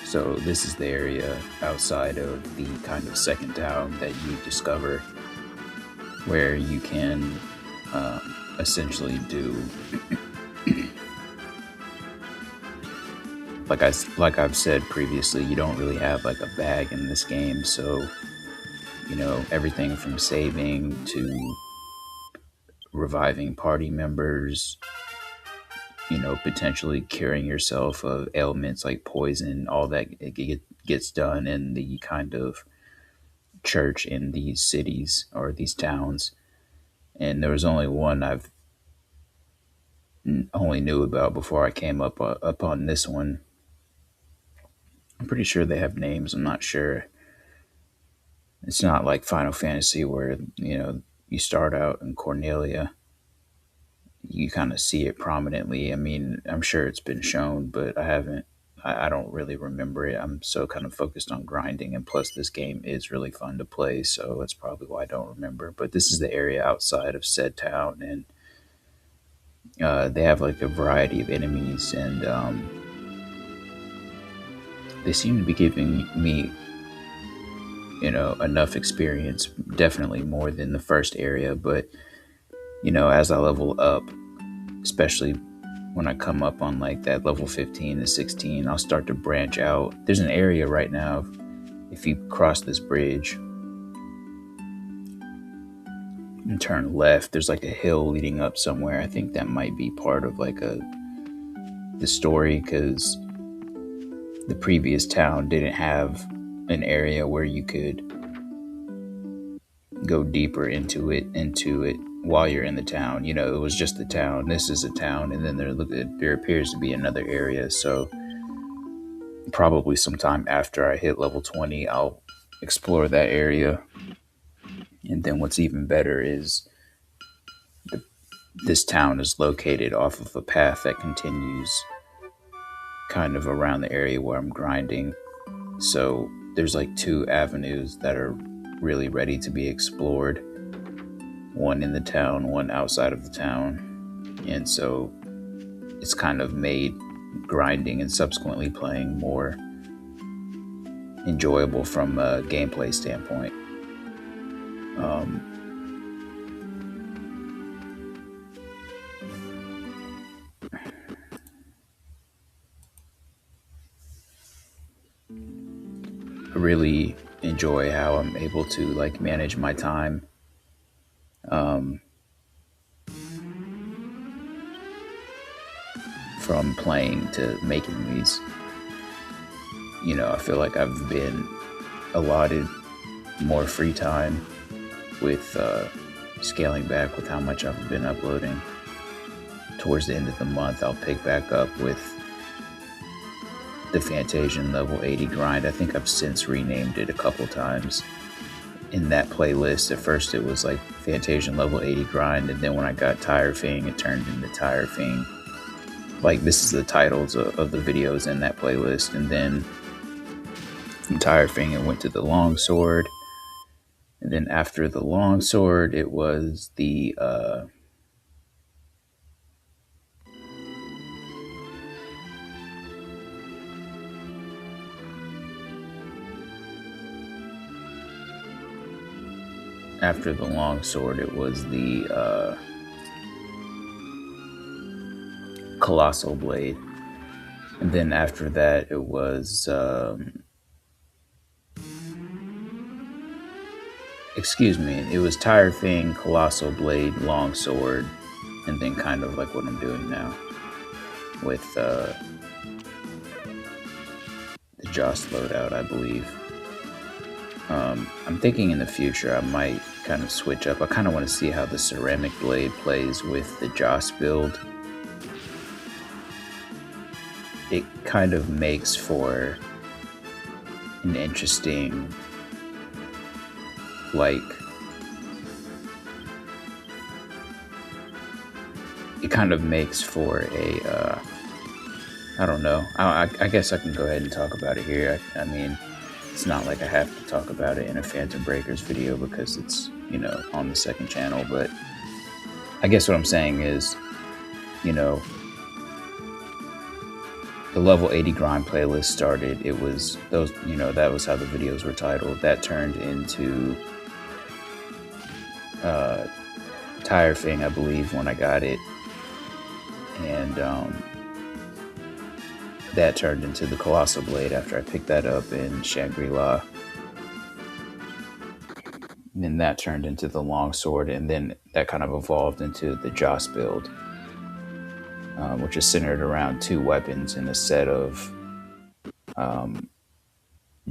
So this is the area outside of the kind of second town that you discover, where you can essentially do like I've said previously, you don't really have like a bag in this game. So everything from saving to reviving party members, potentially curing yourself of ailments like poison, all that gets done in the kind of church in these cities or these towns. And there was only one I've only knew about before I came up on this one. I'm pretty sure they have names. I'm not sure. It's not like Final Fantasy where you start out in Cornelia. You kind of see it prominently. I mean, I'm sure it's been shown, but I haven't. I don't really remember it. I'm so kind of focused on grinding, and plus, this game is really fun to play, so that's probably why I don't remember. But this is the area outside of said town, and they have like a variety of enemies, and they seem to be giving me, enough experience. Definitely more than the first area, but as I level up, especially when I come up on like that level 15 to 16, I'll start to branch out. There's an area right now, if you cross this bridge and turn left, there's like a hill leading up somewhere. I think that might be part of like the story, because the previous town didn't have an area where you could go deeper into it while you're in the town. It was just the town. This is a town, and then there appears to be another area. So probably sometime after I hit level 20, I'll explore that area. And then what's even better is this town is located off of a path that continues kind of around the area where I'm grinding. So there's like two avenues that are really ready to be explored. One in the town, one outside of the town. And so it's kind of made grinding and subsequently playing more enjoyable from a gameplay standpoint. I really enjoy how I'm able to like manage my time. From playing to making these, I feel like I've been allotted more free time with scaling back with how much I've been uploading. Towards the end of the month, I'll pick back up with the Fantasian level 80 grind. I think I've since renamed it a couple times in that playlist. At first it was like Fantasian level 80 grind, and then when I got Tire Fing, it turned into Tire Fing. Like, this is the titles of the videos in that playlist. And then from Tire Fing, it went to the Longsword. And then after the Longsword, it was the Colossal Blade. And then after that, it was it was Tire Fing, Colossal Blade, Longsword, and then kind of like what I'm doing now with the Joust loadout, I believe. I'm thinking in the future I might kind of switch up. I kind of want to see how the Ceramic Blade plays with the Joust build. It kind of makes for an interesting, like, it kind of makes for a, I don't know. I guess I can go ahead and talk about it here. I mean, it's not like I have to talk about it in a Phantom Breakers video because it's, on the second channel. But I guess what I'm saying is, the level 80 grind playlist started, it was those, that was how the videos were titled. That turned into Tire Thing, I believe, when I got it. And that turned into the Colossal Blade after I picked that up in Shangri-La. And then that turned into the Longsword, and then that kind of evolved into the Joss build, which is centered around 2 weapons in a set of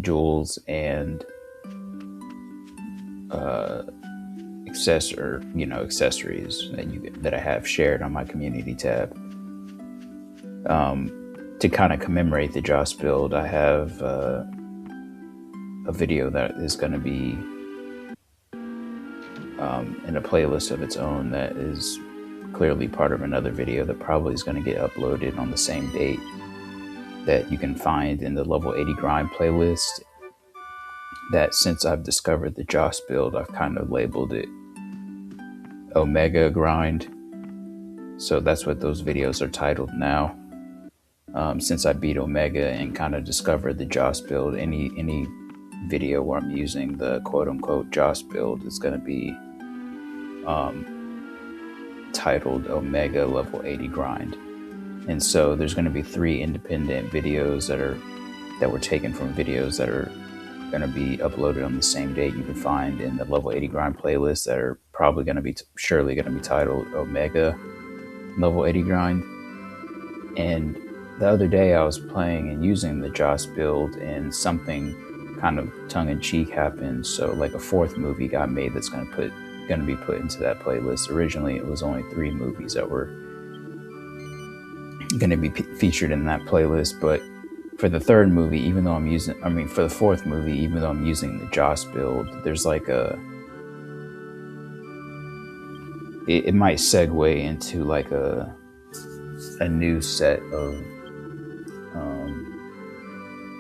jewels and accessories that I have shared on my community tab. To kind of commemorate the Joss build, I have a video that is going to be in a playlist of its own that is clearly part of another video that probably is going to get uploaded on the same date, that you can find in the level 80 grind playlist. That since I've discovered the Joss build, I've kind of labeled it Omega Grind. So that's what those videos are titled now. Since I beat Omega and kind of discovered the Joss build, any video where I'm using the quote-unquote Joss build is going to be titled Omega Level 80 Grind. And so there's going to be 3 independent videos that were taken from videos that are going to be uploaded on the same date. You can find in the Level 80 Grind playlist that are probably going to be surely going to be titled Omega Level 80 Grind. And the other day I was playing and using the Joss build, and something kind of tongue-in-cheek happened. So like a 4th movie got made that's going to be put into that playlist. Originally it was only 3 movies that were going to be featured in that playlist, but for the 3rd movie, for the 4th movie, even though I'm using the Joss build, there's like it might segue into like a new set of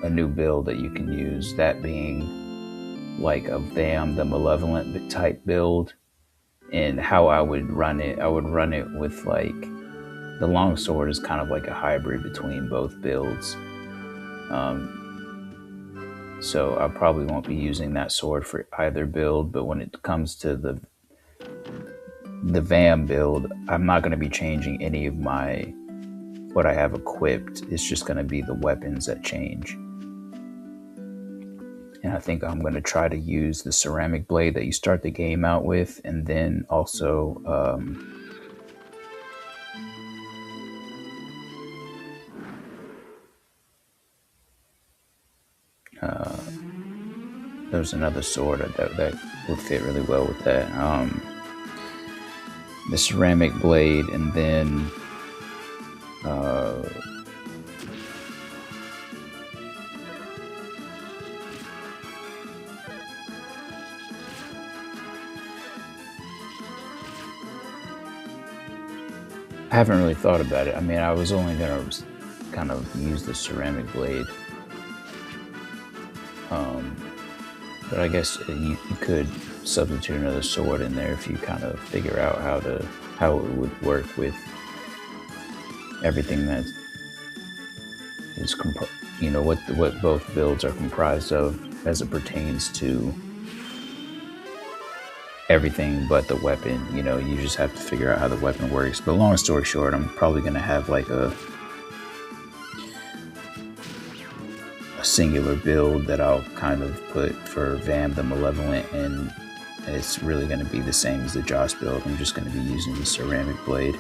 a new build that you can use, that being like a VIII the Malevolent type build. And how I would run it with like the Longsword is kind of like a hybrid between both builds. So I probably won't be using that sword for either build, but when it comes to the VIII build, I'm not going to be changing any of what I have equipped. It's just going to be the weapons that change. And I think I'm going to try to use the ceramic blade that you start the game out with, and then also there's another sword that would fit really well with that. The ceramic blade, and then I haven't really thought about it. I mean, I was only going to kind of use the ceramic blade. But I guess you could substitute another sword in there if you kind of figure out how it would work with everything that is what both builds are comprised of as it pertains to everything but the weapon. You just have to figure out how the weapon works. But long story short, I'm probably going to have like a singular build that I'll kind of put for VIII the Malevolent, and it's really going to be the same as the Joss build. I'm just going to be using the ceramic blade.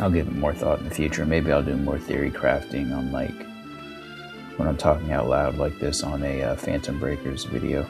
I'll give it more thought in the future. Maybe I'll do more theory crafting on, like, when I'm talking out loud like this on a Phantom Breakers video.